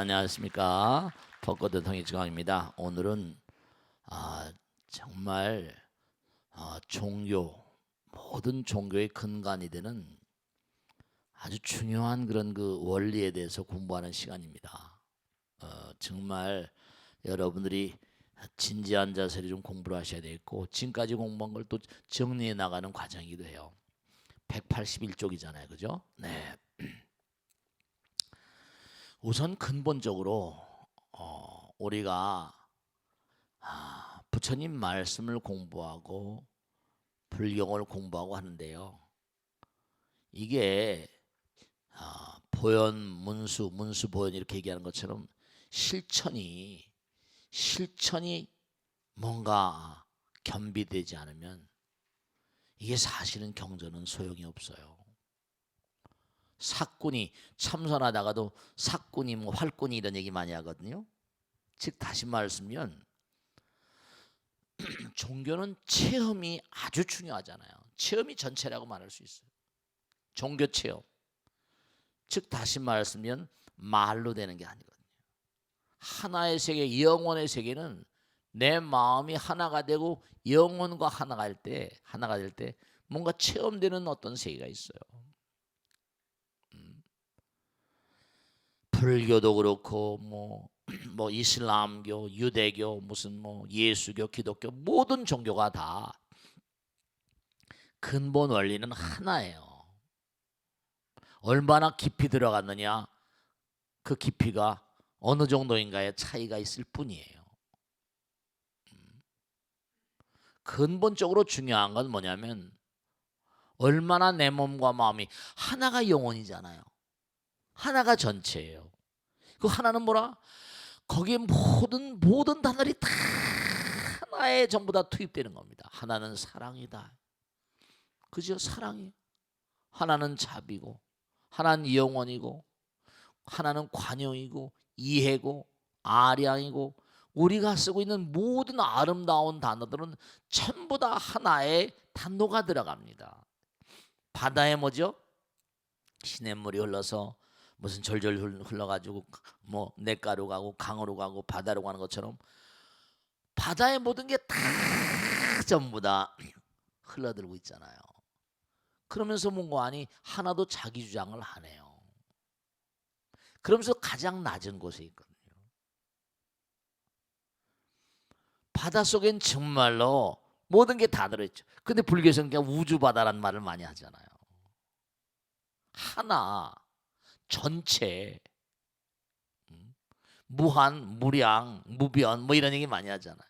안녕하십니까. 벚꽃 대통령 지광입니다. 오늘은 정말 종교, 모든 종교의 근간이 되는 아주 중요한 그런 그 원리에 대해서 공부하는 시간입니다. 정말 여러분들이 진지한 자세로 좀 공부를 하셔야 되겠고, 지금까지 공부한 걸 또 정리해 나가는 과정이기도 해요. 181쪽이잖아요, 그죠? 네. 우선 근본적으로 우리가 부처님 말씀을 공부하고 불경을 공부하고 하는데요. 이게 보현, 문수 보현 이렇게 얘기하는 것처럼 실천이 뭔가 겸비되지 않으면 이게 사실은 경전은 소용이 없어요. 사꾼이 참선하다가도 사꾼이 뭐 활꾼이 이런 얘기 많이 하거든요. 즉 다시 말하면 종교는 체험이 아주 중요하잖아요. 체험이 전체라고 말할 수 있어요. 종교 체험. 즉 다시 말하면 말로 되는 게 아니거든요. 하나의 세계, 영혼의 세계는 내 마음이 하나가 되고 영혼과 하나가 될 때 뭔가 체험되는 어떤 세계가 있어요. 불교도 그렇고 뭐 이슬람교, 유대교, 무슨 뭐 예수교, 기독교 모든 종교가 다 근본 원리는 하나예요. 얼마나 깊이 들어갔느냐, 그 깊이가 어느 정도인가의 차이가 있을 뿐이에요. 근본적으로 중요한 건 뭐냐면 얼마나 내 몸과 마음이 하나가 영혼이잖아요. 하나가 전체예요. 그 하나는 뭐라? 거기에 모든 단어들이 다 하나에 전부 다 투입되는 겁니다. 하나는 사랑이다. 그죠? 사랑이. 하나는 자비고, 하나는 영원이고, 하나는 관용이고, 이해고, 아량이고, 우리가 쓰고 있는 모든 아름다운 단어들은 전부 다 하나의 단도가 들어갑니다. 바다에 뭐죠? 시냇물이 흘러서 무슨 절절 흘러가지고 뭐 냇가로 가고 강으로 가고 바다로 가는 것처럼 바다의 모든 게 다 전부 다 흘러들고 있잖아요. 그러면서 뭔가 아니 하나도 자기 주장을 안 해요. 그러면서 가장 낮은 곳에 있거든요. 바닷속엔 정말로 모든 게 다 들어있죠. 근데 불교에서는 그냥 우주바다라는 말을 많이 하잖아요. 하나, 전체, 무한, 무량, 무변 뭐 이런 얘기 많이 하잖아요.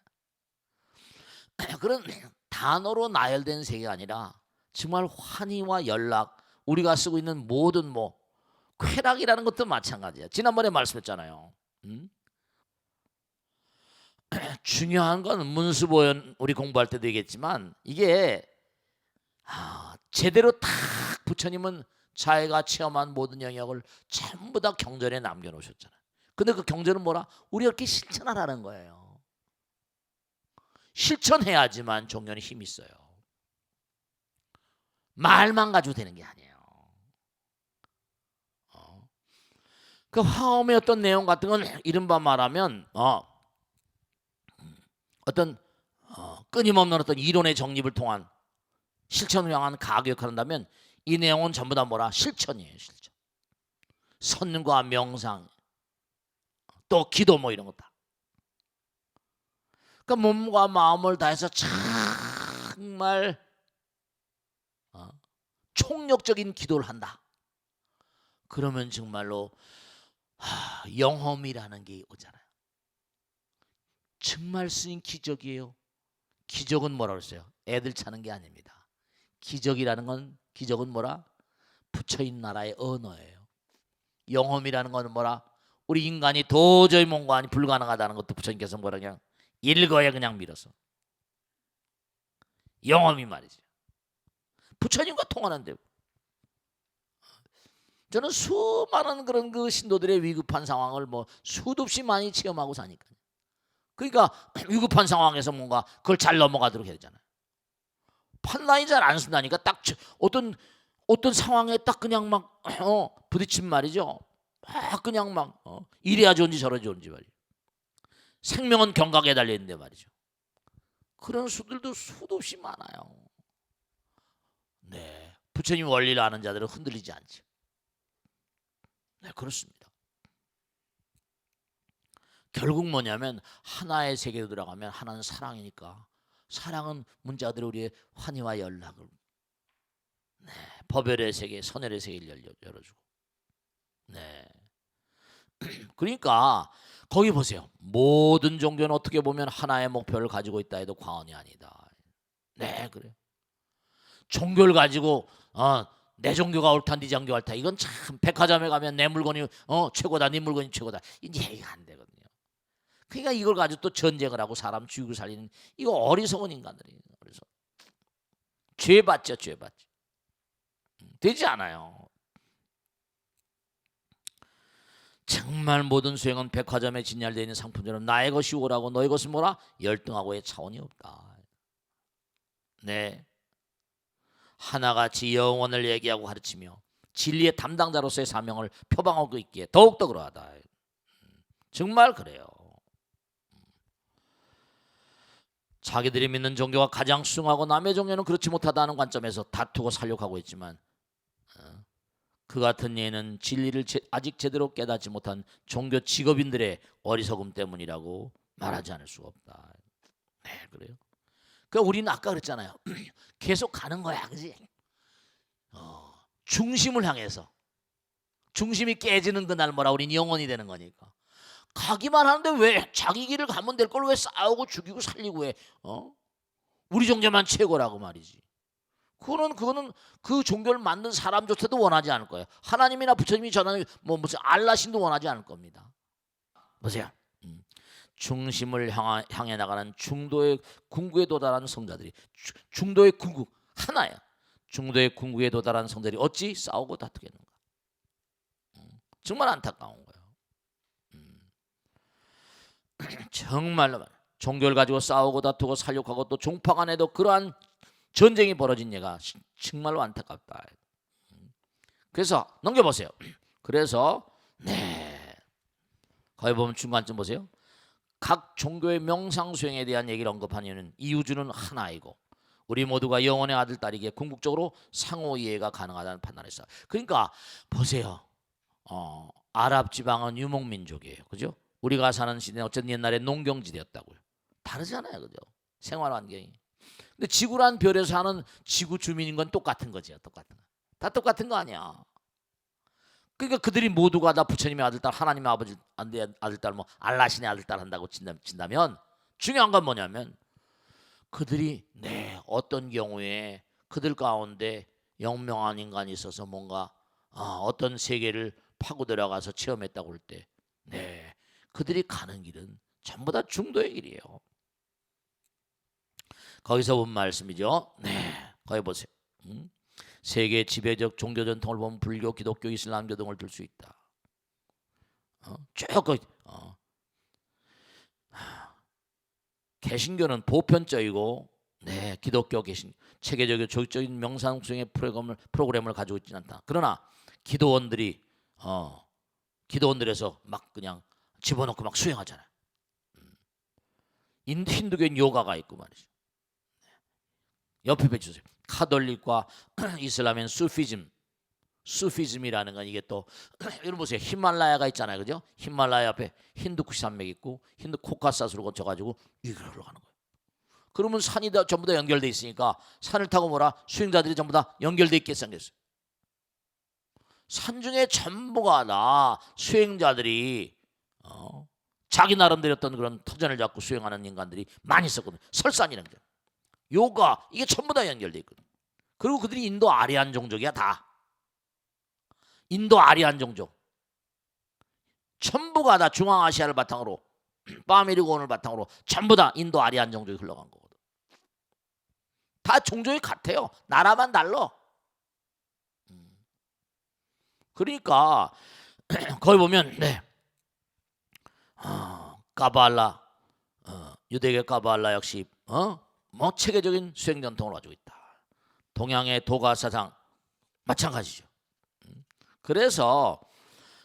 그런 단어로 나열된 세계가 아니라 정말 환희와 연락, 우리가 쓰고 있는 모든 뭐 쾌락이라는 것도 마찬가지야. 지난번에 말씀했잖아요. 중요한 건 문수보현 우리 공부할 때도 얘기했지만 이게 제대로 딱 부처님은 자기가 체험한 모든 영역을 전부 다 경전에 남겨놓으셨잖아요. 근데 그 경전은 뭐라? 우리가 이렇게 실천하라는 거예요. 실천해야지만 종교는 힘이 있어요. 말만 가지고 되는 게 아니에요. 그 화엄의 어떤 내용 같은 건 이른바 말하면 어떤 끊임없는 어떤 이론의 정립을 통한 실천을 향한 가격을 한다면 이 내용은 전부 다 뭐라? 실천이에요. 실천. 선과 명상, 또 기도 뭐 이런 것 다. 그러니까 몸과 마음을 다해서 정말 총력적인 기도를 한다. 그러면 정말로 영험이라는 게 오잖아요. 정말 스님 기적이에요. 기적은 뭐라 그랬어요? 애들 차는 게 아닙니다. 기적은 뭐라? 부처인 나라의 언어예요. 영험이라는 건 뭐라? 우리 인간이 도저히 뭔가 아니 불가능하다는 것도 부처님께서 뭐라 그냥 일거에 그냥 밀어서 영험이 말이죠. 부처님과 통하는데 저는 수많은 그런 그 신도들의 위급한 상황을 뭐 수도 없이 많이 체험하고 사니까. 그러니까 위급한 상황에서 뭔가 그걸 잘 넘어가도록 해야 되잖아요. 판단이 잘 안 쓴다니까 딱 어떤 상황에 딱 그냥 막 부딪힌 말이죠. 막 그냥 막 이래야 좋은지 저래야 좋은지 말이에요. 생명은 경각에 달려 있는데 말이죠. 그런 수들도 수도 없이 많아요. 네, 부처님 원리를 아는 자들은 흔들리지 않죠. 네, 그렇습니다. 결국 뭐냐면 하나의 세계로 들어가면 하나는 사랑이니까 사랑은 문자들이 우리의 환희와 연락을 네, 법열의 세계, 선열의 세계를 열어주고 네. 그러니까 거기 보세요. 모든 종교는 어떻게 보면 하나의 목표를 가지고 있다 해도 과언이 아니다. 네, 그래요. 종교를 가지고 내 종교가 옳다, 네 종교가 옳다. 이건 참 백화점에 가면 내 물건이 최고다, 네 물건이 최고다. 이제 얘기가 안 되거든요. 그러니까 이걸 가지고 또 전쟁을 하고 사람 죽이고 살리는 이거 어리석은 인간들이에요. 그래서 죄받죠, 죄받죠. 되지 않아요. 정말 모든 수행은 백화점에 진열되어 있는 상품처럼 나의 것이 오라고 너의 것은 뭐라 열등하고의 차원이 없다. 네, 하나같이 영원을 얘기하고 가르치며 진리의 담당자로서의 사명을 표방하고 있기에 더욱더 그러하다. 정말 그래요. 자기들이 믿는 종교가 가장 숭하고 남의 종교는 그렇지 못하다는 관점에서 다투고 살육하고 있지만 그 같은 예는 진리를 아직 제대로 깨닫지 못한 종교 직업인들의 어리석음 때문이라고 말하지 않을 수가 없다. 네, 그래요. 그러니까 우리는 아까 그랬잖아요. 계속 가는 거야, 그지? 중심을 향해서 중심이 깨지는 그날 뭐라 우리는 영원이 되는 거니까 가기만 하는데 왜 자기 길을 가면 될 걸 왜 싸우고 죽이고 살리고 해? 우리 종교만 최고라고 말이지. 그거는 그 종교를 만든 사람조차도 원하지 않을 거예요. 하나님이나 부처님이 전하는 무슨 알라신도 원하지 않을 겁니다. 보세요. 중심을 향해 나가는 중도의 궁극에 도달한 성자들이 중도의 궁극 하나야. 중도의 궁극에 도달한 성자들이 어찌 싸우고 다투겠는가? 정말 안타까운 거예요. 정말로 종교를 가지고 싸우고 다투고 살육하고 또 종파 간에도 그러한 전쟁이 벌어진 예가 정말로 안타깝다. 그래서 넘겨보세요. 그래서 네, 거기 보면 중간쯤 보세요. 각 종교의 명상 수행에 대한 얘기를 언급한 이유는 이유주는 하나이고 우리 모두가 영혼의 아들 딸이기에 궁극적으로 상호 이해가 가능하다는 판단을 했어. 그러니까 보세요. 아랍 지방은 유목민족이에요. 그죠? 우리가 사는 시대는 어쨌든 옛날에 농경지대였다고요. 다르잖아요. 그죠? 생활 환경이. 근데 지구란 별에서 사는 지구 주민인 건 똑같은 거죠. 똑같은 거. 다 똑같은 거 아니야. 그러니까 그들이 모두가 다 부처님의 아들딸, 하나님의 아버지 아들딸, 뭐 알라신의 아들딸 한다고 친다면 중요한 건 뭐냐면 그들이 어떤 경우에 그들 가운데 영명한 인간이 있어서 뭔가 어떤 세계를 파고 들어가서 체험했다고 할 때, 그들이 가는 길은 전부 다 중도의 길이에요. 거기서 본 말씀이죠. 거기 보세요. 세계 지배적 종교 전통을 보면 불교, 기독교, 이슬람교 등을 들 수 있다. 쭉 개신교는 보편적이고 기독교 개신 체계적이고 조직적인 명상 수행의 프로그램을 가지고 있지는 않다. 그러나 기도원들에서 막 그냥 집어넣고 막 수행하잖아요. 힌두교는 요가가 있고 말이죠. 옆에 펴주세요. 카톨릭과 이슬람은 수피즘이라는 건 이게 또 여러분 보세요. 히말라야가 있잖아요, 그죠? 히말라야 앞에 힌두쿠시 산맥 있고 힌두 코카사스로 거쳐가지고 이걸 흘러가는 거예요. 그러면 산이 다 전부 다 연결돼 있으니까 산을 타고 뭐라 수행자들이 전부 다 연결돼 있게 생겼어요. 산 중에 전부가 다 수행자들이 자기 나름대로 어떤 그런 터전을 잡고 수행하는 인간들이 많이 있었거든요. 설산이라는 게 요가 이게 전부 다 연결돼 있거든. 그리고 그들이 인도 아리안 종족이야 다. 인도 아리안 종족 전부가 다 중앙아시아를 바탕으로 빠미르곤을 바탕으로 전부 다 인도 아리안 종족이 흘러간 거거든. 다 종족이 같아요. 나라만 달라. 그러니까 거기 보면 까발라 유대계 까발라 역시 뭐 체계적인 수행 전통을 가지고 있다. 동양의 도가 사상 마찬가지죠. 그래서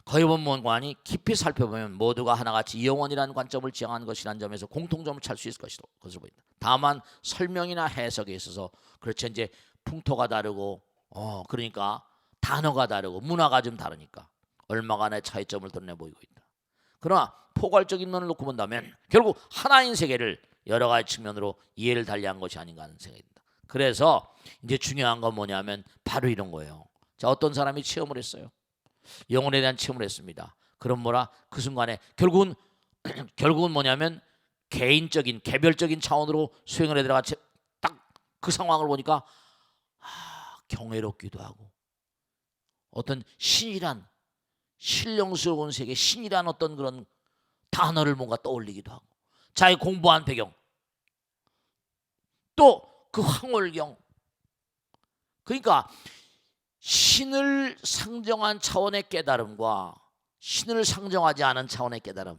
거기 보면 뭔가니 깊이 살펴보면 모두가 하나같이 영원이라는 관점을 지향하는 것이라는 점에서 공통점을 찾을 수 있을 것으로 보인다. 다만 설명이나 해석에 있어서 그렇죠. 이제 풍토가 다르고 그러니까 단어가 다르고 문화가 좀 다르니까 얼마간의 차이점을 드러내 보이고 있다. 그러나 포괄적인 면을 놓고 본다면 결국 하나인 세계를 여러 가지 측면으로 이해를 달리한 것이 아닌가 하는 생각이 듭니다. 그래서 이제 중요한 건 뭐냐면 바로 이런 거예요. 자, 어떤 사람이 체험을 했어요. 영혼에 대한 체험을 했습니다. 그럼 뭐라 그 순간에 결국은 뭐냐면 개인적인 개별적인 차원으로 수행을 해 들어가 딱 그 상황을 보니까 경외롭기도 하고 어떤 신이란 신령스러운 세계 신이란 어떤 그런 단어를 뭔가 떠올리기도 하고 자기 공부한 배경 또 그 황홀경 그러니까 신을 상정한 차원의 깨달음과 신을 상정하지 않은 차원의 깨달음.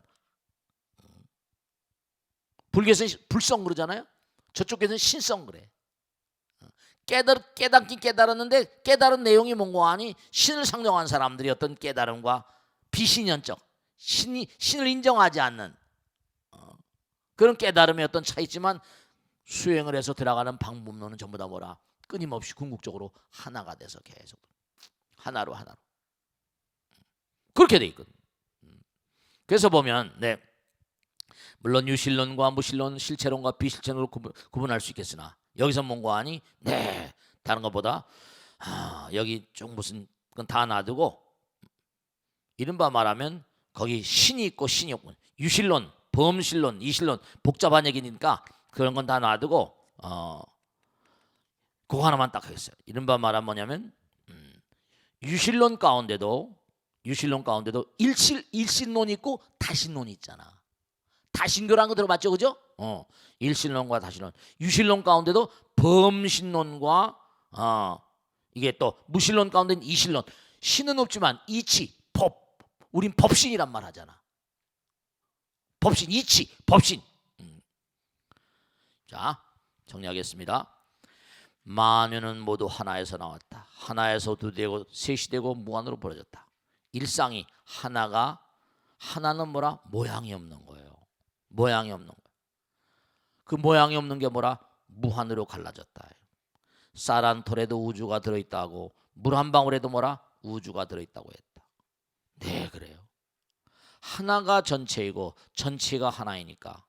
불교에서는 불성 그러잖아요. 저쪽에서는 신성 그래. 깨닫긴 깨달았는데 깨달은 내용이 뭔가 하니 신을 상정한 사람들이 어떤 깨달음과 비신연적 신을 인정하지 않는 그런 깨달음의 어떤 차이지만 수행을 해서 들어가는 방법론은 전부 다 뭐라 끊임없이 궁극적으로 하나가 돼서 계속 하나로 그렇게 돼 있거든. 그래서 보면 물론 유실론과 무실론, 실체론과 비실체론으로 구분할 수 있겠으나 여기서 뭔가 하니 다른 것보다 여기 좀 무슨 건 다 놔두고 이른바 말하면 거기 신이 있고 신이 없고 유실론, 범실론, 이실론 복잡한 얘기니까 그런 건 다 놔두고 그거 하나만 딱 하겠어요. 이른바 말하면 뭐냐면 유실론 가운데도 일신론이 있고 다신론이 있잖아. 다신교라는 거 들어봤죠, 그죠? 일신론과 다신론, 유실론 가운데도 범신론과 이게 또 무실론 가운데는 이실론. 신은 없지만 이치, 법. 우린 법신이란 말 하잖아. 법신, 이치, 법신. 자, 정리하겠습니다. 만유는 모두 하나에서 나왔다. 하나에서 두 되고 셋이 되고 무한으로 벌어졌다. 일상이 하나는 뭐라? 모양이 없는 거예요. 모양이 없는 거예요. 그 모양이 없는 게 뭐라? 무한으로 갈라졌다. 쌀 한 톨에도 우주가 들어있다고 물 한 방울에도 뭐라? 우주가 들어있다고 했다. 네, 그래요. 하나가 전체이고 전체가 하나이니까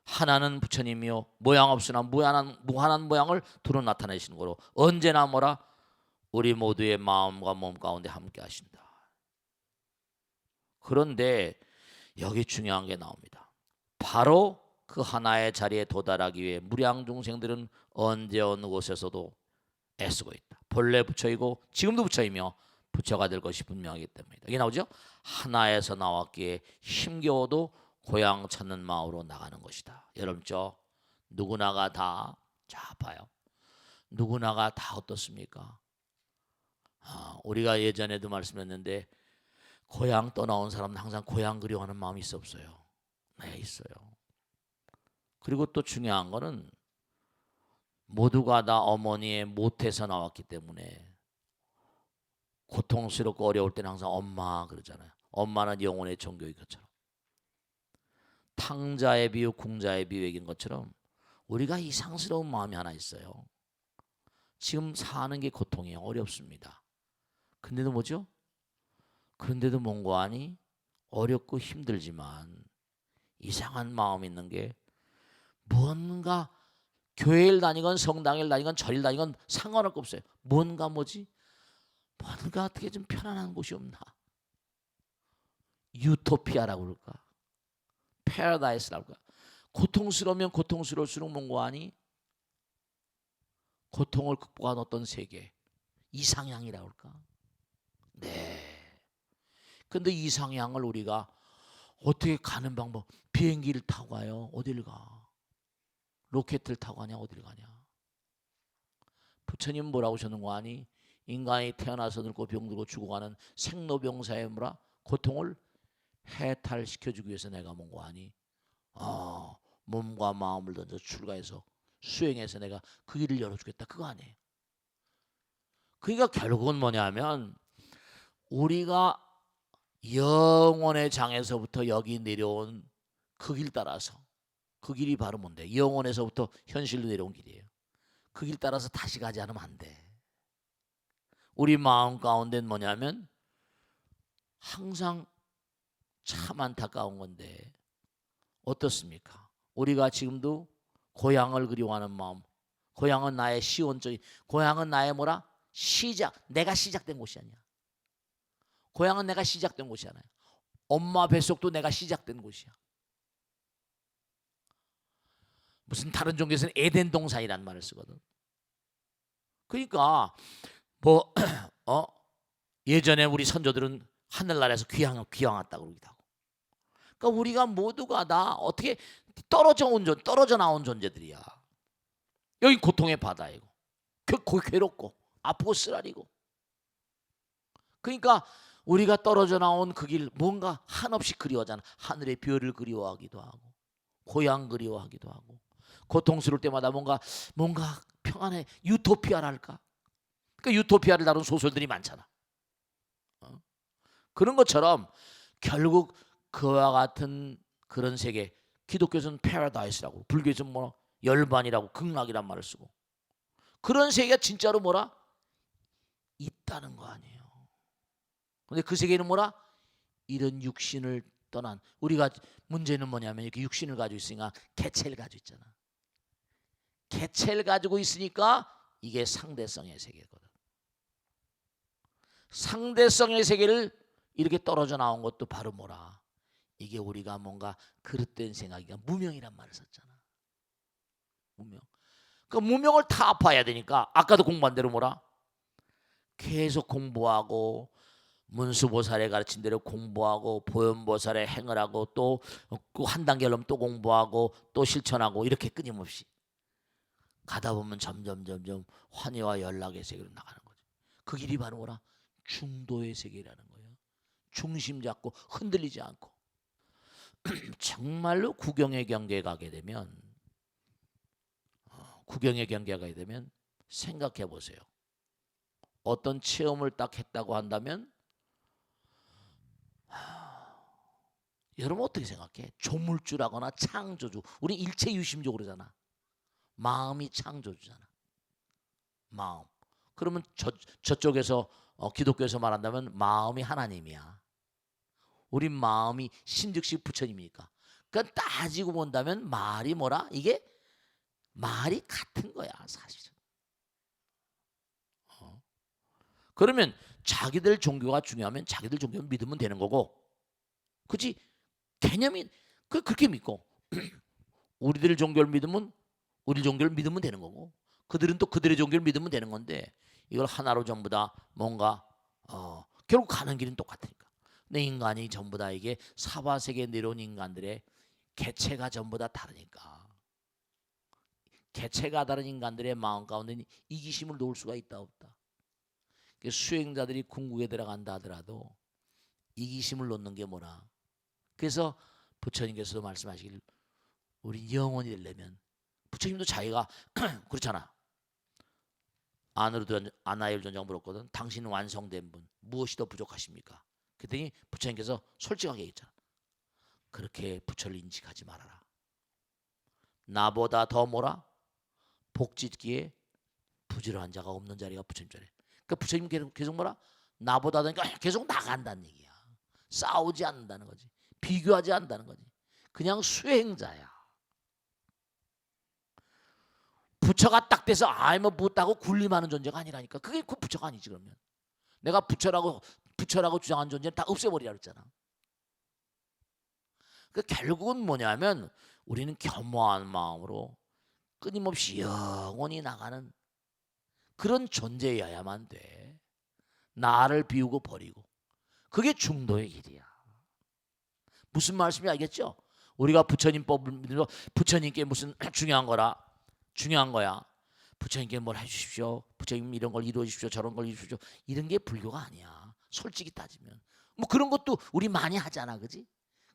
하나는 부처님이요 모양 없으나 무한한 모양을 두루 나타내시는 거로 언제나 뭐라? 우리 모두의 마음과 몸 가운데 함께 하신다. 그런데 여기 중요한 게 나옵니다. 바로 그 하나의 자리에 도달하기 위해 무량 중생들은 언제 어느 곳에서도 애쓰고 있다. 본래 부처이고 지금도 부처이며 부처가 될 것이 분명하기 때문이다. 이게 나오죠? 하나에서 나왔기에 힘겨워도 고향 찾는 마음으로 나가는 것이다. 여러분죠? 누구나가 다 자 봐요. 누구나가 다 어떻습니까? 우리가 예전에도 말씀했는데 고향 떠나온 사람은 항상 고향 그리워하는 마음이 있어 없어요? 네, 있어요. 그리고 또 중요한 거는 모두가 다 어머니의 못에서 나왔기 때문에 고통스럽고 어려울 때는 항상 엄마 그러잖아요. 엄마는 영혼의 종교인 것처럼 탕자의 비유, 궁자의 비유인 것처럼 우리가 이상스러운 마음이 하나 있어요. 지금 사는 게 고통이에요. 어렵습니다. 근데도 뭐죠? 그런데도 뭔가 하니 어렵고 힘들지만 이상한 마음이 있는 게 뭔가 교회를 다니건 성당을 다니건 절을 다니건 상관할 거 없어요. 뭔가 어떻게 좀 편안한 곳이 없나? 유토피아라고 그럴까? 패러다이스라고 그럴까? 고통스러우면 고통스러울수록 뭔가 하니 고통을 극복한 어떤 세계 이상향이라고 할까? 네. 근데 이상향을 우리가 어떻게 가는 방법? 비행기를 타고 가요? 어디를 가? 로켓을 타고 가냐? 어디를 가냐? 부처님 뭐라고 하셨는 거 아니? 인간이 태어나서 늙고 병들고 죽어가는 생로병사의 뭐라? 고통을 해탈시켜주기 위해서 내가 뭔가 하니? 몸과 마음을 던져 출가해서 수행해서 내가 그 길을 열어주겠다. 그거 아니에요. 그러니까 결국은 뭐냐면 우리가 영혼의 장에서부터 여기 내려온 그 길 따라서, 그 길이 바로 뭔데? 영혼에서부터 현실로 내려온 길이에요. 그 길 따라서 다시 가지 않으면 안 돼. 우리 마음 가운데는 뭐냐면 항상 참 안타까운 건데 어떻습니까? 우리가 지금도 고향을 그리워하는 마음, 고향은 나의 시원적인, 고향은 나의 뭐라? 시작, 내가 시작된 곳이 아니야. 고향은 내가 시작된 곳이 아니야. 엄마 뱃속도 내가 시작된 곳이야. 무슨 다른 종교에서는 에덴 동산이라는 말을 쓰거든. 그러니까 뭐 예전에 우리 선조들은 하늘나라에서 귀향했다고 그러기도 하고. 그러니까 우리가 모두가 다 어떻게 떨어져 나온 존재들이야. 여기 고통의 바다이고, 괴롭고, 아프고 쓰라리고. 그러니까 우리가 떨어져 나온 그 길 뭔가 한없이 그리워하잖아. 하늘의 별을 그리워하기도 하고, 고향 그리워하기도 하고, 고통스러울 때마다 뭔가 평안해, 유토피아랄까. 그러니까 유토피아를 다룬 소설들이 많잖아. 그런 것처럼 결국 그와 같은 그런 세계, 기독교에서는 패러다이스라고, 불교에서는 뭐 열반이라고, 극락이란 말을 쓰고, 그런 세계가 진짜로 뭐라? 있다는 거 아니에요. 근데 그 세계는 뭐라? 이런 육신을 떠난, 우리가 문제는 뭐냐면 이렇게 육신을 가지고 있으니까 개체를 가지고 있잖아. 개체를 가지고 있으니까 이게 상대성의 세계거든. 상대성의 세계를 이렇게 떨어져 나온 것도 바로 뭐라? 이게 우리가 뭔가 그릇된 생각이가 무명이란 말을 썼잖아. 무명. 그 무명을 타파해야 되니까 아까도 공부한 대로 뭐라? 계속 공부하고, 문수보살에 가르친 대로 공부하고, 보현보살의 행을 하고, 또 한 단계 올라면 또 공부하고, 또 실천하고, 이렇게 끊임없이 가다 보면 점점 환희와 연락의 세계로 나가는 거죠. 그 길이 바로 뭐라? 중도의 세계라는 거예요. 중심 잡고 흔들리지 않고. 정말로 구경의 경계에 가게 되면, 생각해 보세요. 어떤 체험을 딱 했다고 한다면 여러분 어떻게 생각해? 조물주라거나 창조주. 우리 일체 유심적으로 잖아. 마음이 창조주잖아. 마음. 그러면 저쪽에서 기독교에서 말한다면 마음이 하나님이야. 우리 마음이 신즉시 부처님이니까. 그러니까 따지고 본다면 말이 뭐라? 이게 말이 같은 거야 사실은. 그러면 자기들 종교가 중요하면 자기들 종교 믿으면 되는 거고, 그렇지? 개념이 그렇게 믿고 우리들 종교를 믿으면 우리 종교를 믿으면 되는 거고, 그들은 또 그들의 종교를 믿으면 되는 건데, 이걸 하나로 전부 다 뭔가 결국 가는 길은 똑같으니까. 근데 인간이 전부 다 이게 사바세계에 내려온 인간들의 개체가 전부 다 다르니까, 개체가 다른 인간들의 마음 가운데 이기심을 놓을 수가 있다 없다. 수행자들이 궁극에 들어간다 하더라도 이기심을 놓는 게 뭐라? 그래서 부처님께서도 말씀하시길, 우리 영원히 되려면, 부처님도 자기가 그렇잖아. 아나엘 전장 물었거든. 당신은 완성된 분, 무엇이 더 부족하십니까? 그랬더니 부처님께서 솔직하게 얘기했잖아. 그렇게 부처를 인식하지 말아라. 나보다 더 뭐라? 복짓기에 부지런한 자가 없는 자리가 부처님 자리야. 그러니까 부처님 계속 뭐라? 나보다 더 계속 나간다는 얘기야. 싸우지 않는다는 거지. 비교하지 않는다는 거지. 그냥 수행자야. 부처가 딱 돼서 뭐 못하고 굴림하는 존재가 아니라니까. 그게 그 부처가 아니지. 그러면 내가 부처라고 주장한 존재는 다 없애버리라 그랬잖아. 그 결국은 뭐냐면 우리는 겸허한 마음으로 끊임없이 영원히 나가는 그런 존재여야만 돼. 나를 비우고 버리고. 그게 중도의 길이야. 무슨 말씀인지 알겠죠? 우리가 부처님 법을 믿으면 부처님께 무슨 중요한 거야. 부처님께 뭘 해주십시오. 부처님 이런 걸 이루어 주십시오. 저런 걸 이루어 주십시오. 이런 게 불교가 아니야. 솔직히 따지면. 뭐 그런 것도 우리 많이 하잖아. 그지?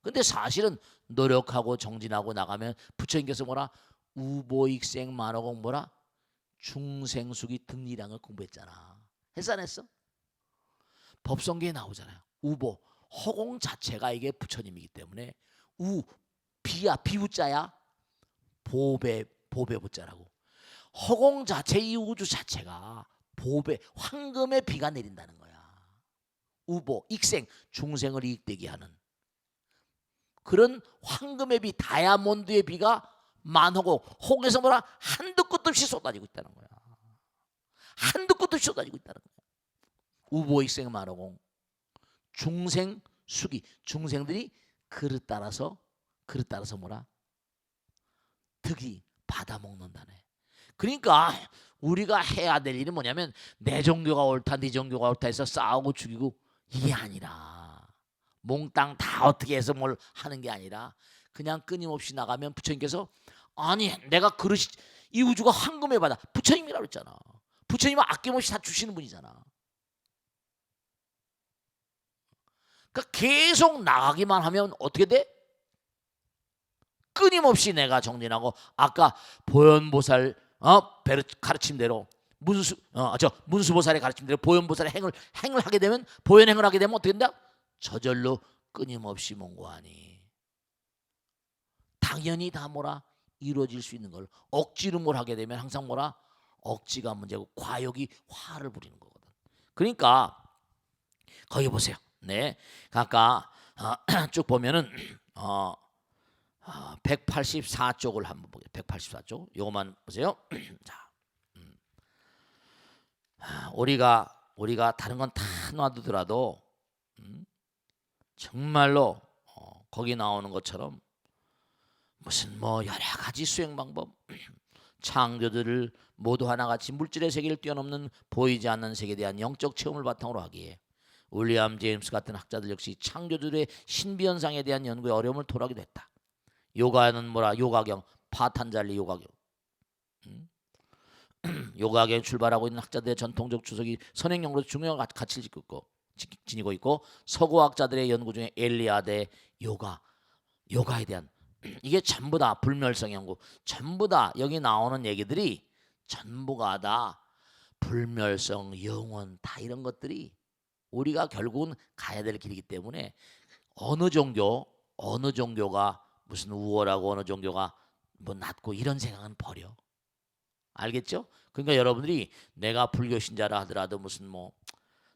근데 사실은 노력하고 정진하고 나가면 부처님께서 뭐라? 우보익생 만호공 뭐라? 중생수기 등리량을 공부했잖아. 했어 안 했어? 법성계에 나오잖아요. 우보, 허공 자체가 이게 부처님이기 때문에 비야, 비우자야, 보배 부자라고. 허공 자체, 이 우주 자체가 보배, 황금의 비가 내린다는 거야. 우보, 익생, 중생을 이익되게 하는 그런 황금의 비, 다이아몬드의 비가 만호고 홍에서 뭐라 한도 끝도 없이 쏟아지고 있다는 거야. 한도 끝도 없이 쏟아지고 있다는 거야. 우보, 익생, 만호공, 중생, 수기, 중생들이 그릇 따라서 뭐라 득이 받아먹는다네. 그러니까 우리가 해야 될 일은 뭐냐면 내 종교가 옳다 네 종교가 옳다 해서 싸우고 죽이고 이게 아니라 몽땅 다 어떻게 해서 뭘 하는 게 아니라 그냥 끊임없이 나가면 부처님께서 아니 내가 그릇이 이 우주가 황금의 바다 부처님이라고 그랬잖아. 부처님은 아낌없이 다 주시는 분이잖아. 그러니까 계속 나가기만 하면 어떻게 돼? 끊임없이 내가 정진하고 아까 보현보살 가르침대로 문수보살의 가르침대로 보현보살의 행을 하게 되면 보현행을 하게 되면 어떻게 된다? 저절로 끊임없이 몽고하니 당연히 다 뭐라 이루어질 수 있는 걸 억지로 뭘 하게 되면 항상 뭐라 억지가 문제고 과욕이 화를 부리는 거거든. 그러니까 거기 보세요. 네, 아까 쭉 보면은 184쪽을 한번 보게요. 184쪽. 요거만 보세요. 자, 우리가 다른 건 다 놔두더라도 정말로 거기 나오는 것처럼 무슨 뭐 여러 가지 수행 방법, 창조들을 모두 하나같이 물질의 세계를 뛰어넘는 보이지 않는 세계에 대한 영적 체험을 바탕으로 하기에 윌리엄 제임스 같은 학자들 역시 창조들의 신비 현상에 대한 연구에 어려움을 토로하기도 했다. 요가는 뭐라 요가경 파탄잘리 요가경 요가경에 출발하고 있는 학자들의 전통적 주석이 선행용으로 중요한 가치를 지니고 있고 서구학자들의 연구 중에 엘리아드의 요가에 대한 이게 전부 다 불멸성 연구 전부 다 여기 나오는 얘기들이 전부가 다 불멸성 영원 다 이런 것들이 우리가 결국은 가야 될 길이기 때문에 어느 종교가 무슨 우월하고 어느 종교가 뭐 낮고 이런 생각은 버려. 알겠죠? 그러니까 여러분들이 내가 불교 신자라 하더라도 무슨 뭐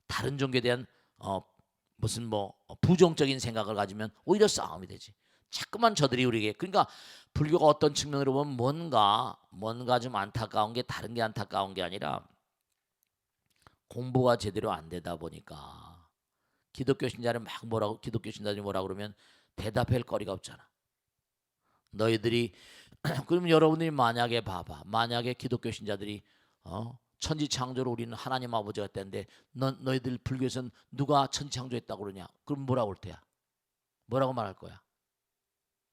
다른 종교에 대한 무슨 뭐 부정적인 생각을 가지면 오히려 싸움이 되지. 자꾸만 저들이 우리에게 그러니까 불교가 어떤 측면으로 보면 뭔가 좀 안타까운 게 다른 게 안타까운 게 아니라 공부가 제대로 안 되다 보니까 기독교 신자는 기독교 신자들이 뭐라 그러면 대답할 거리가 없잖아. 너희들이 그러면 여러분들이 만약에 봐봐. 만약에 기독교 신자들이 천지창조를 우리는 하나님 아버지가 했다는데 너희들 불교에서는 누가 천지창조했다고 그러냐? 그럼 뭐라고 할 테야? 뭐라고 말할 거야?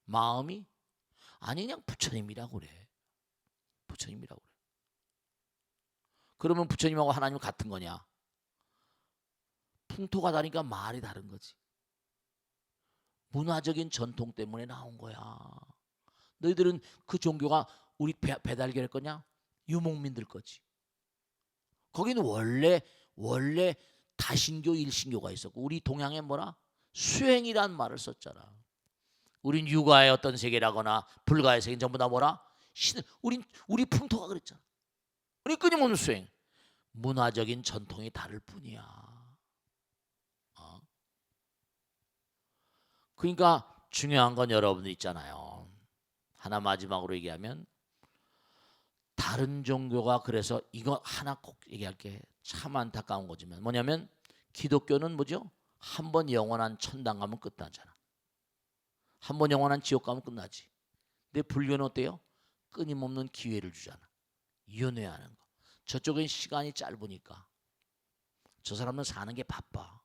마음이 아니 그냥 부처님이라고 그래. 부처님이라고 그래. 그러면 부처님하고 하나님은 같은 거냐? 풍토가 다르니까 말이 다른 거지. 문화적인 전통 때문에 나온 거야. 너희들은 그 종교가 우리 배달결 거냐? 유목민들 거지. 거기는 원래 다신교 일신교가 있었고 우리 동양에 뭐라? 수행이란 말을 썼잖아. 우린 유가의 어떤 세계라거나 불가의 세계 전부 다 뭐라? 우리 풍토가 그랬잖아. 우리 끊임없는 수행. 문화적인 전통이 다를 뿐이야. 그러니까 중요한 건 여러분들 있잖아요. 하나 마지막으로 얘기하면 다른 종교가 그래서 이거 하나 꼭 얘기할게. 참 안타까운 거지만 뭐냐면 기독교는 뭐죠? 한 번 영원한 천당 가면 끝나잖아. 한 번 영원한 지옥 가면 끝나지. 근데 불교는 어때요? 끊임없는 기회를 주잖아. 연애하는 거. 저쪽엔 시간이 짧으니까 저 사람은 사는 게 바빠.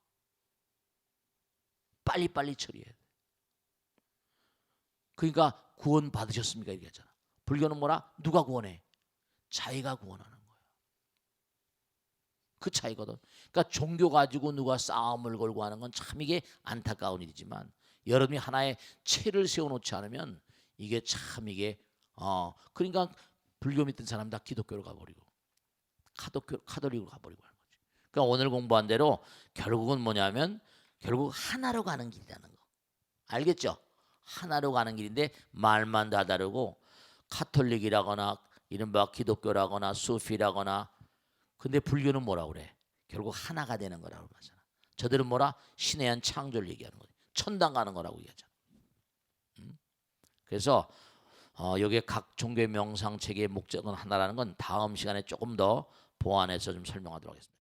빨리빨리 처리해야 돼. 그러니까 구원 받으셨습니까? 이렇게 하잖아. 불교는 뭐라? 누가 구원해? 자기가 구원하는 거야. 그 차이거든. 그러니까 종교 가지고 누가 싸움을 걸고 하는 건 참 이게 안타까운 일이지만 여러분이 하나의 체를 세워놓지 않으면 이게 참 이게 그러니까 불교 믿던 사람 다 기독교로 가버리고 카톨릭으로 가버리고 하는 거지. 그러니까 오늘 공부한 대로 결국은 뭐냐면 결국 하나로 가는 길이라는 거. 알겠죠? 하나로 가는 길인데 말만 다 다르고 카톨릭이라거나 이른바 기독교라거나 수피라거나 근데 불교는 뭐라고 그래? 결국 하나가 되는 거라고 하잖아. 저들은 뭐라? 신의 한 창조를 얘기하는 거지. 천당 가는 거라고 얘기하잖아. 그래서 여기에 각 종교의 명상 체계의 목적은 하나라는 건 다음 시간에 조금 더 보완해서 좀 설명하도록 하겠습니다.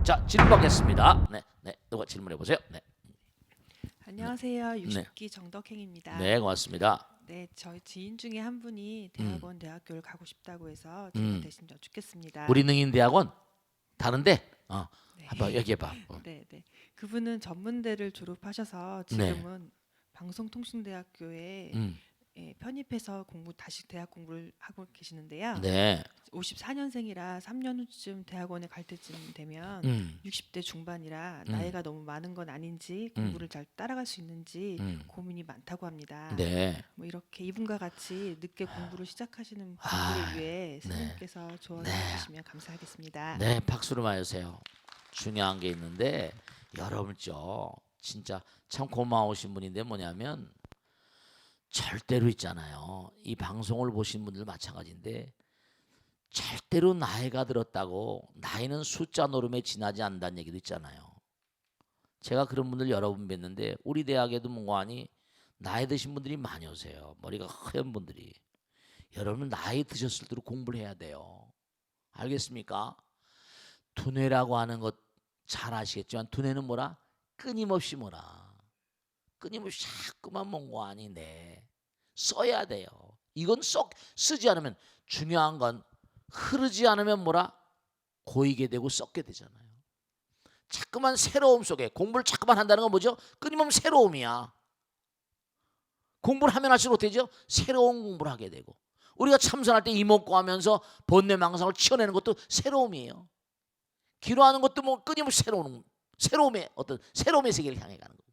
자, 질문 받겠습니다. 네, 누가 질문해 보세요. 네, 안녕하세요. 네, 60기 정덕행입니다. 네, 고맙습니다. 네, 저희 지인 중에 한 분이 음, 대학교를 가고 싶다고 해서 제가 음, 대신 여쭙겠습니다. 우리 능인대학원 다른데, 네, 한번 얘기해봐. 네, 네. 그분은 전문대를 졸업하셔서 네, 지금은 방송통신대학교에 음, 편입해서 다시 대학 공부를 하고 계시는데요. 네, 54년생이라 3년 후쯤 대학원에 갈 때쯤 되면 음, 60대 중반이라 음, 나이가 너무 많은 건 아닌지 음, 공부를 잘 따라갈 수 있는지 음, 고민이 많다고 합니다. 네, 뭐 이렇게 이분과 같이 늦게 공부를 시작하시는 분들을 아, 위해 네, 선생님께서 네, 조언을 해주시면 감사하겠습니다. 네, 박수를 맞으세요. 중요한 게 있는데 여러분죠, 진짜 참 고마우신 분인데 뭐냐면 절대로 있잖아요. 이 방송을 보신 분들 마찬가지인데 절대로 나이가 들었다고 나이는 숫자 노름에 지나지 않는다는 얘기도 있잖아요. 제가 그런 분들 여러 분 뵀는데 우리 대학에도 뭐하니 나이 드신 분들이 많이 오세요. 머리가 하얀 분들이. 여러분 나이 드셨을수록 공부를 해야 돼요. 알겠습니까? 두뇌라고 하는 것 잘 아시겠지만 두뇌는 뭐라? 끊임없이 뭐라? 끊임없이 자꾸만 뭔고 아니 네. 써야 돼요. 이건 쏙 쓰지 않으면 중요한 건 흐르지 않으면 뭐라? 고이게 되고 썩게 되잖아요. 자꾸만 새로움 속에 공부를 자꾸만 한다는 건 뭐죠? 끊임없는 새로움이야. 공부를 하면 할수록 되죠? 새로운 공부를 하게 되고 우리가 참선할 때 이목구 하면서 번뇌망상을 치워내는 것도 새로움이에요. 기도하는 것도 뭐 끊임없이 새로움의 어떤 새로움의 세계를 향해 가는 거고.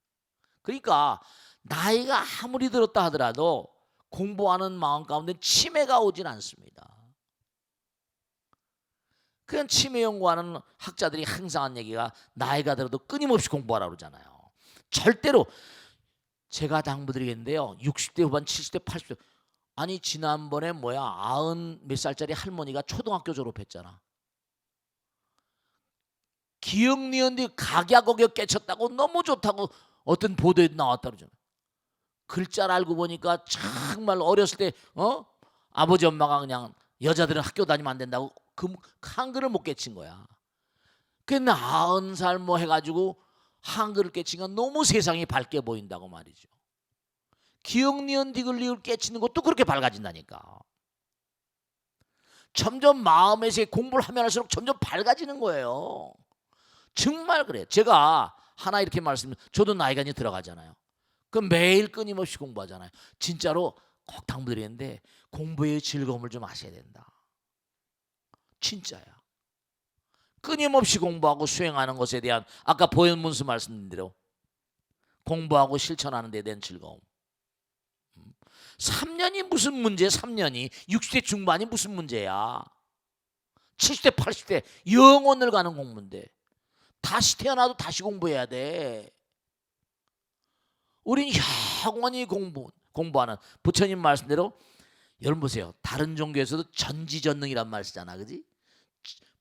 그러니까 나이가 아무리 들었다 하더라도 공부하는 마음 가운데 치매가 오진 않습니다. 그냥 치매 연구하는 학자들이 항상 한 얘기가 나이가 들어도 끊임없이 공부하라고 그러잖아요. 절대로 제가 당부드리겠는데요. 60대 후반, 70대, 80대 아니 지난번에 뭐야 90 몇 살짜리 할머니가 초등학교 졸업했잖아. 기억 니은데 각야곡역 깨쳤다고 너무 좋다고 어떤 보도에 나왔다 그러잖아. 글자를 알고 보니까 정말 어렸을 때 아버지 엄마가 그냥 여자들은 학교 다니면 안 된다고 그 한글을 못 깨친 거야. 근데 90살 뭐 해가지고 한글을 깨치니까 너무 세상이 밝게 보인다고 말이죠. 기억 니은 디귿 리을 깨치는 것도 그렇게 밝아진다니까. 점점 마음에서 공부를 하면 할수록 점점 밝아지는 거예요. 정말 그래. 제가 하나 이렇게 말씀드리면 저도 나이가 이제 들어가잖아요. 그럼 매일 끊임없이 공부하잖아요. 진짜로 꼭 당부드리는데 공부의 즐거움을 좀 아셔야 된다. 진짜야. 끊임없이 공부하고 수행하는 것에 대한 아까 보현문수 말씀드린 대로 공부하고 실천하는 데 대한 즐거움. 3년이 무슨 문제야? 3년이 60대 중반이 무슨 문제야? 70대 80대 영원을 가는 공부인데 다시 태어나도 다시 공부해야 돼. 우린 영원히 공부하는 부처님 말씀대로 여러분 보세요. 다른 종교에서도 전지전능이란 말 쓰잖아. 그지?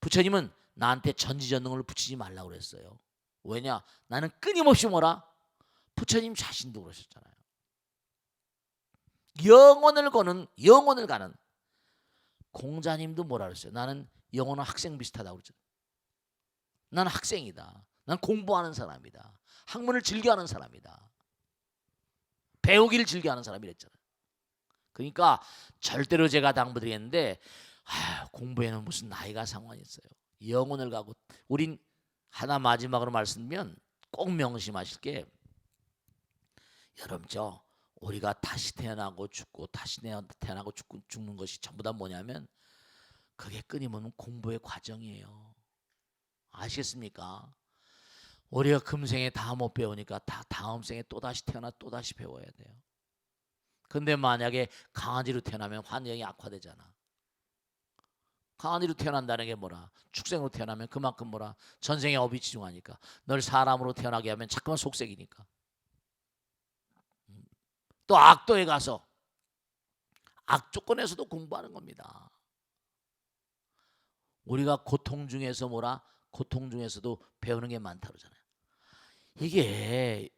부처님은 나한테 전지전능을 붙이지 말라고 그랬어요. 왜냐? 나는 끊임없이 뭐라? 부처님 자신도 그러셨잖아요. 영혼을 가는 공자님도 뭐라 그랬어요? 나는 영혼은 학생 비슷하다고 그랬잖아요. 나는 학생이다. 난 공부하는 사람이다. 학문을 즐겨하는 사람이다. 배우기를 즐겨하는 사람이랬잖아요. 그러니까 절대로 제가 당부드리겠는데 공부에는 무슨 나이가 상관이 있어요. 영혼을 가고 우린 하나 마지막으로 말씀드리면 꼭 명심하실 게 여러분 우리가 다시 태어나고 죽고 다시 태어나고 죽는 것이 전부 다 뭐냐면 그게 끊임없는 공부의 과정이에요. 아시겠습니까? 우리가 금생에 다 못 배우니까 다음 생에 또다시 태어나 또다시 배워야 돼요. 근데 만약에 강아지로 태어나면 환경이 악화되잖아. 항아리로 태어난다는 게 뭐라? 축생으로 태어나면 그만큼 뭐라? 전생의 업이 지중하니까. 널 사람으로 태어나게 하면 자꾸만 속색이니까. 또 악도에 가서 악조건에서도 공부하는 겁니다. 우리가 고통 중에서 뭐라? 고통 중에서도 배우는 게 많다 그러잖아요. 이게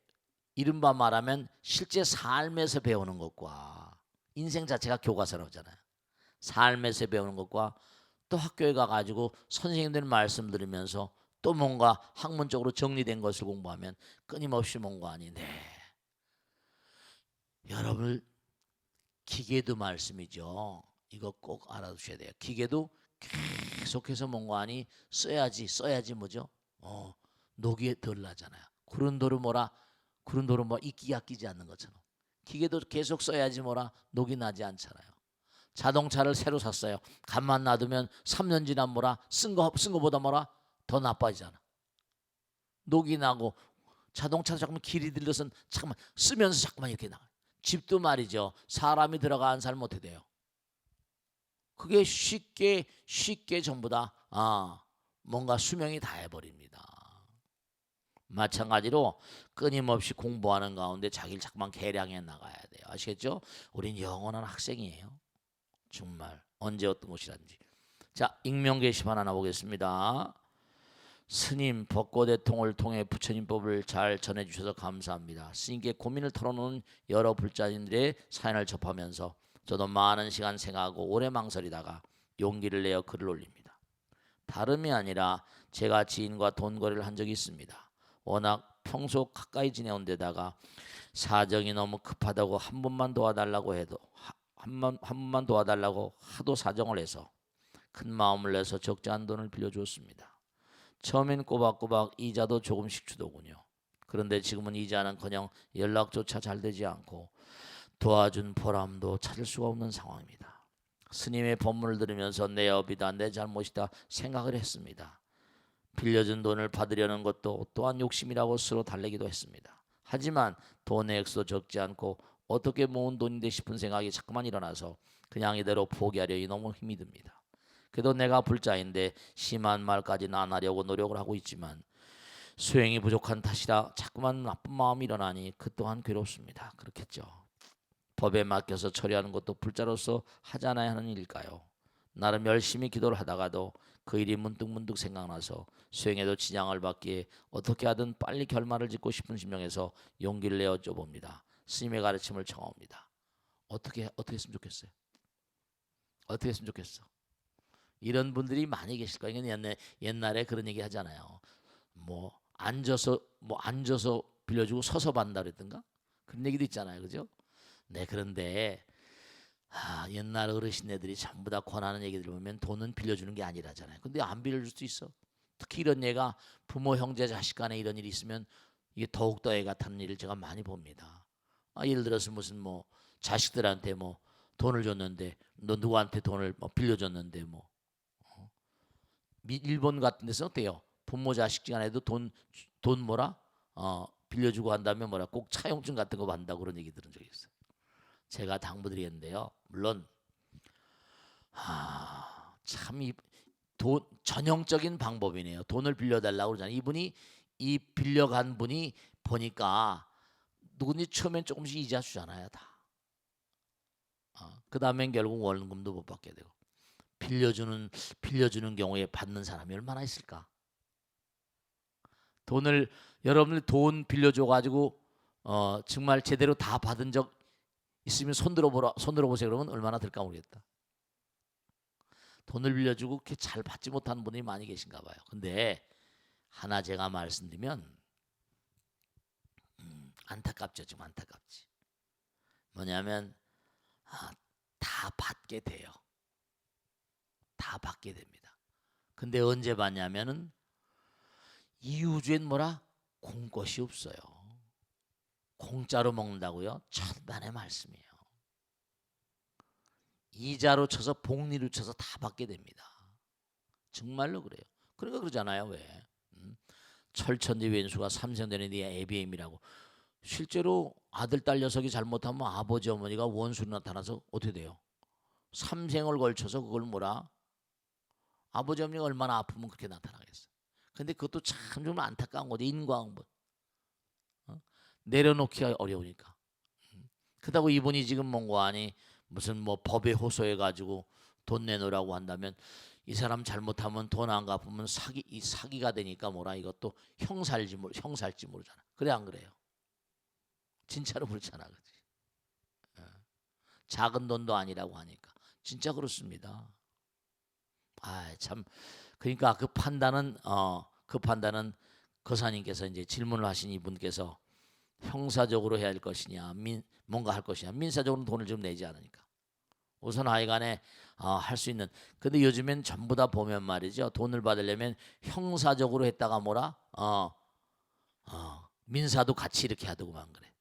이른바 말하면 실제 삶에서 배우는 것과 인생 자체가 교과서라고 하잖아요. 삶에서 배우는 것과 또 학교에 가가지고 선생님들 말씀 들으면서 또 뭔가 학문적으로 정리된 것을 공부하면 끊임없이 뭔가 아닌데 여러분 기계도 말씀이죠. 이거 꼭 알아두셔야 돼요. 기계도 계속해서 뭔가 아니 써야지 뭐죠? 녹이 덜 나잖아요. 구른 돌을 뭐라 구른 돌은 뭐 이끼가 끼지 않는 것처럼 기계도 계속 써야지 뭐라 녹이 나지 않잖아요. 자동차를 새로 샀어요. 가만 놔두면 3년 지난 뭐라 쓴 거보다 뭐라 더 나빠지잖아. 녹이 나고 자동차도 자꾸만 길이 들려서 잠깐만 쓰면서 자꾸만 이렇게 나가. 집도 말이죠. 사람이 들어간 살 못해 돼요. 그게 쉽게 전부 다 뭔가 수명이 다 해버립니다. 마찬가지로 끊임없이 공부하는 가운데 자기를 자꾸만 개량해 나가야 돼요. 아시겠죠? 우린 영원한 학생이에요. 정말 언제 어떤 곳이란지. 자, 익명 게시판 하나 보겠습니다. 스님 벚꽃의 통을 통해 부처님법을 잘 전해주셔서 감사합니다. 스님께 고민을 털어놓은 여러 불자님들의 사연을 접하면서 저도 많은 시간 생각하고 오래 망설이다가 용기를 내어 글을 올립니다. 다름이 아니라 제가 지인과 돈 거래를 한 적이 있습니다. 워낙 평소 가까이 지내온 데다가 사정이 너무 급하다고 한 번만 도와달라고 해도 한 번만 도와달라고 하도 사정을 해서 큰 마음을 내서 적지 않은 돈을 빌려주었습니다. 처음엔 꼬박꼬박 이자도 조금씩 주더군요. 그런데 지금은 이자는커녕 연락조차 잘 되지 않고 도와준 보람도 찾을 수가 없는 상황입니다. 스님의 법문을 들으면서 내 업이다 내 잘못이다 생각을 했습니다. 빌려준 돈을 받으려는 것도 또한 욕심이라고 스스로 달래기도 했습니다. 하지만 돈의 액수도 적지 않고 어떻게 모은 돈인데 싶은 생각이 자꾸만 일어나서 그냥 이대로 포기하려니 너무 힘이 듭니다. 그래도 내가 불자인데 심한 말까지는 안 하려고 노력을 하고 있지만 수행이 부족한 탓이라 자꾸만 나쁜 마음이 일어나니 그 또한 괴롭습니다. 그렇겠죠. 법에 맡겨서 처리하는 것도 불자로서 하지 않아야 하는 일일까요? 나름 열심히 기도를 하다가도 그 일이 문득문득 생각나서 수행에도 지장을 받기에 어떻게 하든 빨리 결말을 짓고 싶은 심정에서 용기를 내어 여쭤봅니다. 스님의 가르침을 청하옵니다. 어떻게 했으면 좋겠어요? 어떻게 했으면 좋겠어? 이런 분들이 많이 계실 거예요. 옛날에 그런 얘기 하잖아요. 뭐 앉아서 빌려주고 서서 받는다 그랬던가? 그런 얘기도 있잖아요. 그죠? 네, 그런데 옛날 어르신네들이 전부 다 권하는 얘기들 보면 돈은 빌려주는 게 아니라잖아요. 근데 안 빌려줄 수도 있어. 특히 이런 예가 부모, 형제, 자식 간에 이런 일이 있으면 이게 더욱더 애 같은 일을 제가 많이 봅니다. 예를 들어서 무슨 뭐 자식들한테 뭐 돈을 줬는데 너 누구한테 돈을 뭐 빌려줬는데 뭐 일본 같은 데서 어때요? 부모 자식 간에도 돈 뭐라 빌려주고 한다면 뭐라 꼭 차용증 같은 거 받는다고 그런 얘기 들은 적이 있어요. 제가 당부드리겠는데요. 물론 참 이 돈 전형적인 방법이네요. 돈을 빌려달라고 그러잖아요. 이분이 이 빌려간 분이 보니까 누군지 처음엔 조금씩 이자 주잖아요. 다. 그 다음엔 결국 원금도 못 받게 되고 빌려주는 경우에 받는 사람이 얼마나 있을까? 돈을 여러분들 돈 빌려줘 가지고 정말 제대로 다 받은 적 있으면 손들어 보세요. 그러면 얼마나 될까 모르겠다. 돈을 빌려주고 그렇게 잘 받지 못하는 분이 많이 계신가 봐요. 근데 하나 제가 말씀드리면 안타깝죠. 지금 안타깝지. 뭐냐면 다 받게 돼요. 다 받게 됩니다. 근데 언제 받냐면은 이 우주엔 뭐라 공것이 없어요. 공짜로 먹는다고요? 천만의 말씀이에요. 이자로 쳐서 복리로 쳐서 다 받게 됩니다. 정말로 그래요. 그러니까 그러잖아요. 왜? 철천지 왼수가 삼생되는 네 ABM이라고. 실제로 아들 딸 녀석이 잘못하면 아버지 어머니가 원수로 나타나서 어떻게 돼요? 삼생을 걸쳐서 그걸 뭐라 아버지 어머니가 얼마나 아프면 그렇게 나타나겠어. 근데 그것도 참 좀 안타까운 거지. 인과응보. 내려놓기가 어려우니까. 그렇다고 이분이 지금 뭔가 아니 무슨 뭐 법에 호소해 가지고 돈 내놓으라고 한다면 이 사람 잘못하면 돈 안 갚으면 사기가 되니까 뭐라 이것도 형살지 모르잖아. 그래 안 그래요? 진짜로 그렇잖아, 그렇지? 작은 돈도 아니라고 하니까 진짜 그렇습니다. 아, 참 그러니까 그 판단은 거사님께서 이제 질문을 하신 이분께서 형사적으로 해야 할 것이냐, 뭔가 할 것이냐, 민사적으로는 돈을 좀 내지 않으니까. 우선 하여간에 할 수 있는. 근데 요즘엔 전부 다 보면 말이죠. 돈을 받으려면 형사적으로 했다가 뭐라 민사도 같이 이렇게 하더구만 그래.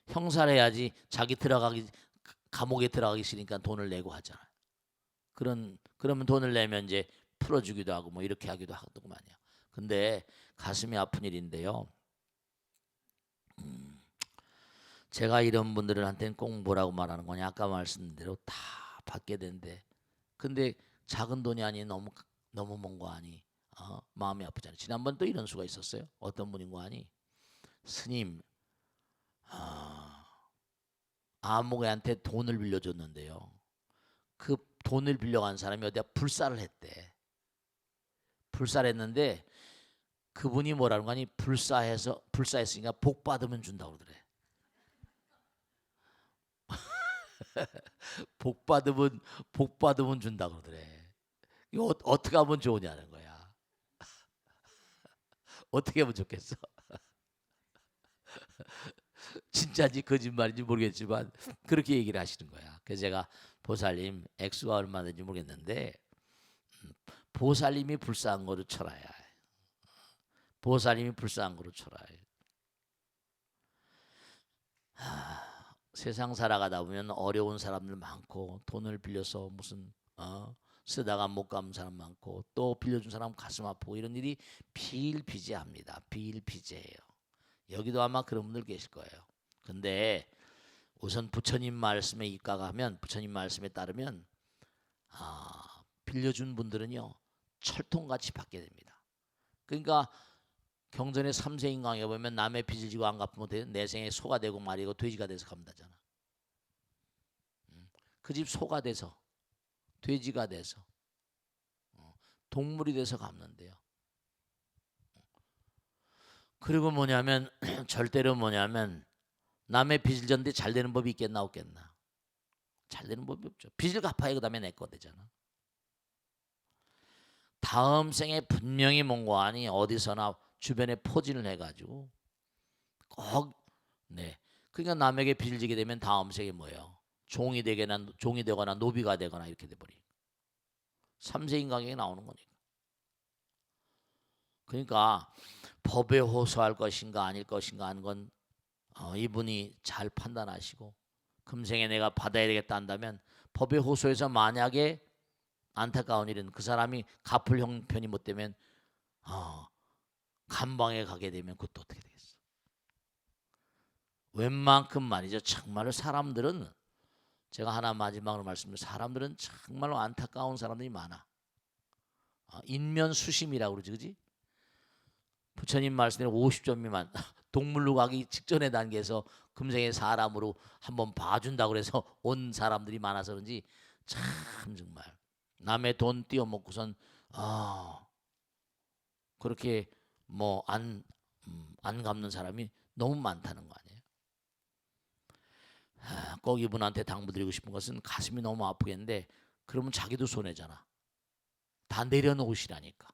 형사를 해야지 자기 감옥에 들어가기 싫으니까 돈을 내고 하잖아. 그러면 돈을 내면 이제 풀어주기도 하고 뭐 이렇게 하기도 하더구만요. 근데 가슴이 아픈 일인데요. 제가 이런 분들한테는 꼭 뭐라고 말하는 거냐. 아까 말씀드린 대로 다 받게 된대. 근데 작은 돈이 아니 너무 먼 거 아니. 마음이 아프잖아요. 지난번 또 이런 수가 있었어요. 어떤 분인 거 아니. 스님 아무개한테 돈을 빌려줬는데요. 그 돈을 빌려간 사람이 어디야 불사를 했대. 불사를 했는데 그분이 뭐라는 거니 불사했으니까 복 받으면 준다고 그러더래. 복 받으면 준다고 그러더래. 이거 어떻게 하면 좋으냐는 거야. 어떻게 하면 좋겠어? 진짜인지 거짓말인지 모르겠지만 그렇게 얘기를 하시는 거야. 그래서 제가 보살님 액수가 얼마 되는지 모르겠는데 보살님이 불쌍한 거로 쳐라야. 보살님이 불쌍한 거로 쳐라. 세상 살아가다 보면 어려운 사람들 많고 돈을 빌려서 무슨 쓰다가 못 갚는 사람 많고 또 빌려준 사람 가슴 아프고 이런 일이 비일비재합니다. 비일비재예요. 여기도 아마 그런 분들 계실 거예요. 근데 우선 부처님 말씀에 입각하면 부처님 말씀에 따르면 빌려준 분들은요 철통같이 받게 됩니다. 그러니까 경전의 삼세인강에 보면 남의 빚을 지고 안 갚으면 내 생에 소가 되고 말이고 돼지가 돼서 갚는다잖아. 그 집 소가 돼서 돼지가 돼서 동물이 돼서 갚는데요. 그리고 뭐냐면 절대로 뭐냐면 남의 빚을 졌는데 잘 되는 법이 있겠나 없겠나. 잘 되는 법이 없죠. 빚을 갚아야 그 다음에 내 거 되잖아. 다음 생에 분명히 뭔가 아니 어디서나 주변에 포진을 해가지고 꼭 그러니까 남에게 빚을 지게 되면 다음 생에 뭐예요? 종이 되거나 노비가 되거나 이렇게 돼버리. 삼세인강에 나오는 거니까. 그러니까 법에 호소할 것인가 아닐 것인가 하는 건 이분이 잘 판단하시고 금생에 내가 받아야 되겠다 한다면 법에 호소해서 만약에 안타까운 일은 그 사람이 갚을 형편이 못 되면 감방에 가게 되면 그것도 어떻게 되겠어? 웬만큼 말이죠. 정말로 사람들은 제가 하나 마지막으로 말씀드리면 사람들은 정말로 안타까운 사람들이 많아. 인면수심이라고 그러지, 그지? 부처님 말씀대로 50점 미만 동물로 가기 직전의 단계에서 금생의 사람으로 한번 봐준다고 그래서 온 사람들이 많아서 그런지 참 정말 남의 돈 띄어먹고선 그렇게 뭐 안 갚는 사람이 너무 많다는 거 아니에요. 꼭 이분한테 당부드리고 싶은 것은 가슴이 너무 아프겠는데 그러면 자기도 손해잖아. 다 내려놓으시라니까.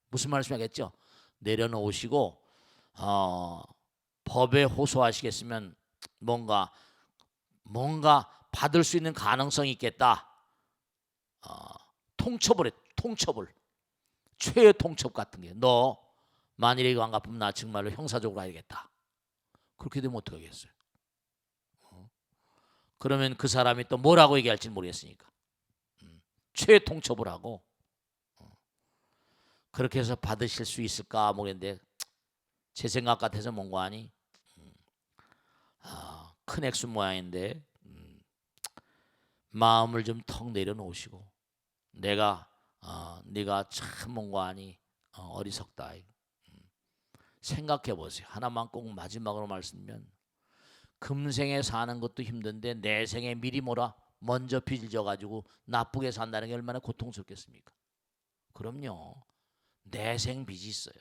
무슨 말씀이겠죠? 내려놓으시고 법에 호소하시겠으면 뭔가 받을 수 있는 가능성이 있겠다. 통첩을 최애 통첩 같은 게 너 만일에 이거 안 갚으면 나 정말로 형사적으로 가야겠다. 그렇게 되면 어떡하겠어요? 그러면 그 사람이 또 뭐라고 얘기할지 모르겠으니까 최애 통첩을 하고 그렇게 해서 받으실 수 있을까 모르겠는데 제 생각 같아서 뭔가 아니 큰 액수 모양인데 마음을 좀 턱 내려놓으시고 내가 네가 참 뭔가하니 어리석다. 생각해 보세요. 하나만 꼭 마지막으로 말씀드리면 금생에 사는 것도 힘든데 내생에 미리 뭐라 먼저 빚을 져가지고 나쁘게 산다는 게 얼마나 고통스럽겠습니까? 그럼요. 내생 빚이 있어요.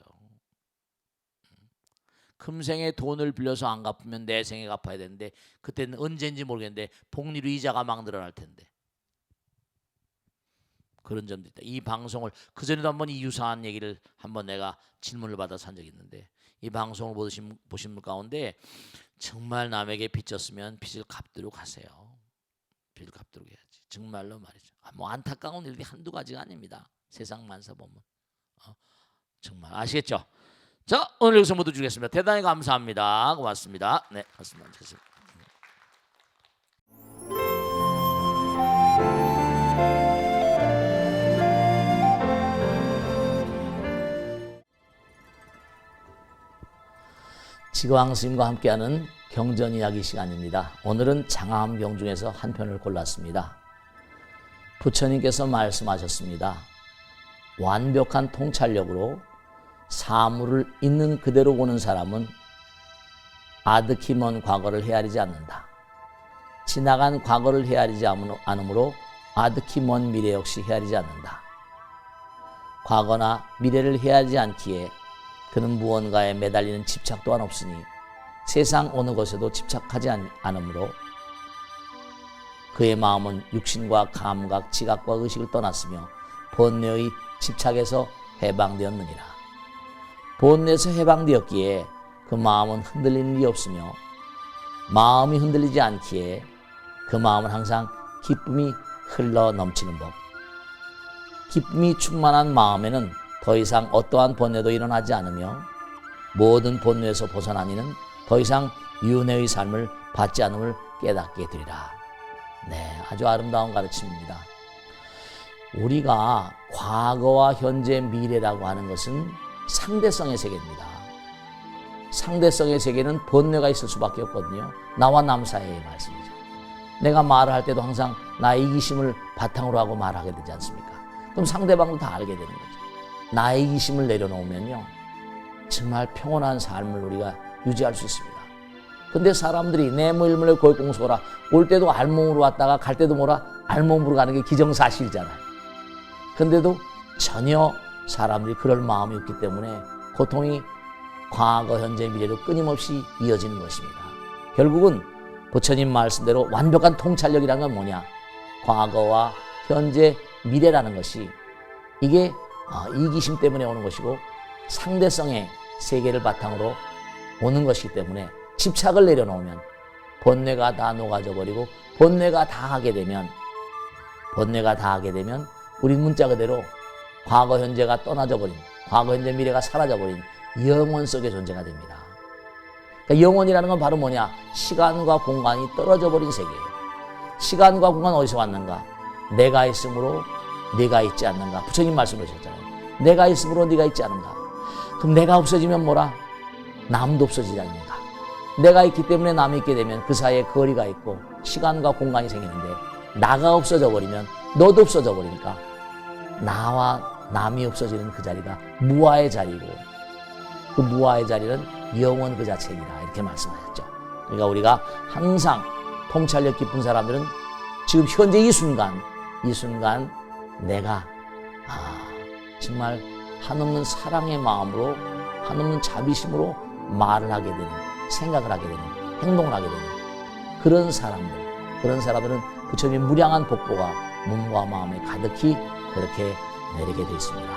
금생에 돈을 빌려서 안 갚으면 내생에 갚아야 되는데 그때는 언제인지 모르겠는데 복리로 이자가 막 늘어날 텐데 그런 점도 있다. 이 방송을 그전에도 한번 이 유사한 얘기를 한번 내가 질문을 받아서 한 적이 있는데 이 방송을 보신 분 가운데 정말 남에게 빚졌으면 빚을 갚도록 하세요. 빚을 갚도록 해야지. 정말로 말이죠. 뭐 안타까운 일이 한두 가지가 아닙니다. 세상 만사 보면 정말 아시겠죠? 자, 오늘 여기서 모두 주겠습니다. 대단히 감사합니다. 고맙습니다. 네, 고맙습니다. 지광 스님과 함께하는 경전 이야기 시간입니다. 오늘은 장암경 중에서 한 편을 골랐습니다. 부처님께서 말씀하셨습니다. 완벽한 통찰력으로 사물을 있는 그대로 보는 사람은 아득히 먼 과거를 헤아리지 않는다. 지나간 과거를 헤아리지 않으므로 아득히 먼 미래 역시 헤아리지 않는다. 과거나 미래를 헤아리지 않기에 그는 무언가에 매달리는 집착 또한 없으니 세상 어느 것에도 집착하지 않으므로 그의 마음은 육신과 감각, 지각과 의식을 떠났으며 본래의 집착에서 해방되었느니라. 본래에서 해방되었기에 그 마음은 흔들리는 일이 없으며 마음이 흔들리지 않기에 그 마음은 항상 기쁨이 흘러 넘치는 법. 기쁨이 충만한 마음에는 더 이상 어떠한 번뇌도 일어나지 않으며 모든 번뇌에서 벗어난 이는 더 이상 윤회의 삶을 받지 않음을 깨닫게 되리라. 네, 아주 아름다운 가르침입니다. 우리가 과거와 현재, 미래라고 하는 것은 상대성의 세계입니다. 상대성의 세계는 번뇌가 있을 수밖에 없거든요. 나와 남 사이의 말씀이죠. 내가 말을 할 때도 항상 나의 이기심을 바탕으로 하고 말하게 되지 않습니까? 그럼 상대방도 다 알게 되는 거죠. 나의 이기심을 내려놓으면요, 정말 평온한 삶을 우리가 유지할 수 있습니다. 근데 사람들이 내모일물에 골공소라, 올 때도 알몸으로 왔다가 갈 때도 뭐라 알몸으로 가는 게 기정사실이잖아요. 근데도 전혀 사람들이 그럴 마음이 없기 때문에 고통이 과거, 현재, 미래로 끊임없이 이어지는 것입니다. 결국은 부처님 말씀대로 완벽한 통찰력이라는 건 뭐냐? 과거와 현재, 미래라는 것이 이게 이기심 때문에 오는 것이고 상대성의 세계를 바탕으로 오는 것이기 때문에 집착을 내려놓으면 번뇌가 다 녹아져 버리고 번뇌가 다 하게 되면 우리 문자 그대로 과거, 현재가 떠나져 버린, 과거, 현재, 미래가 사라져 버린 영원 속의 존재가 됩니다. 그러니까 영원이라는 건 바로 뭐냐? 시간과 공간이 떨어져 버린 세계예요. 시간과 공간 어디서 왔는가? 내가 있으므로 네가 있지 않는가? 부처님 말씀하셨잖아요. 내가 있으므로 네가 있지 않는가? 그럼 내가 없어지면 뭐라? 남도 없어지지 않는가? 내가 있기 때문에 남이 있게 되면 그 사이에 거리가 있고 시간과 공간이 생기는데 나가 없어져 버리면 너도 없어져 버리니까 나와 남이 없어지는 그 자리가 무아의 자리고 그 무아의 자리는 영원 그 자체이다. 이렇게 말씀하셨죠. 그러니까 우리가 항상 통찰력 깊은 사람들은 지금 현재 이 순간 내가 정말 한없는 사랑의 마음으로 한없는 자비심으로 말을 하게 되는, 생각을 하게 되는, 행동을 하게 되는 그런 사람들은 부처님의 무량한 복보가 몸과 마음에 가득히 그렇게 내리게 되어 있습니다.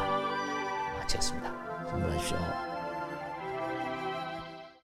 마치겠습니다. 선물하십시오.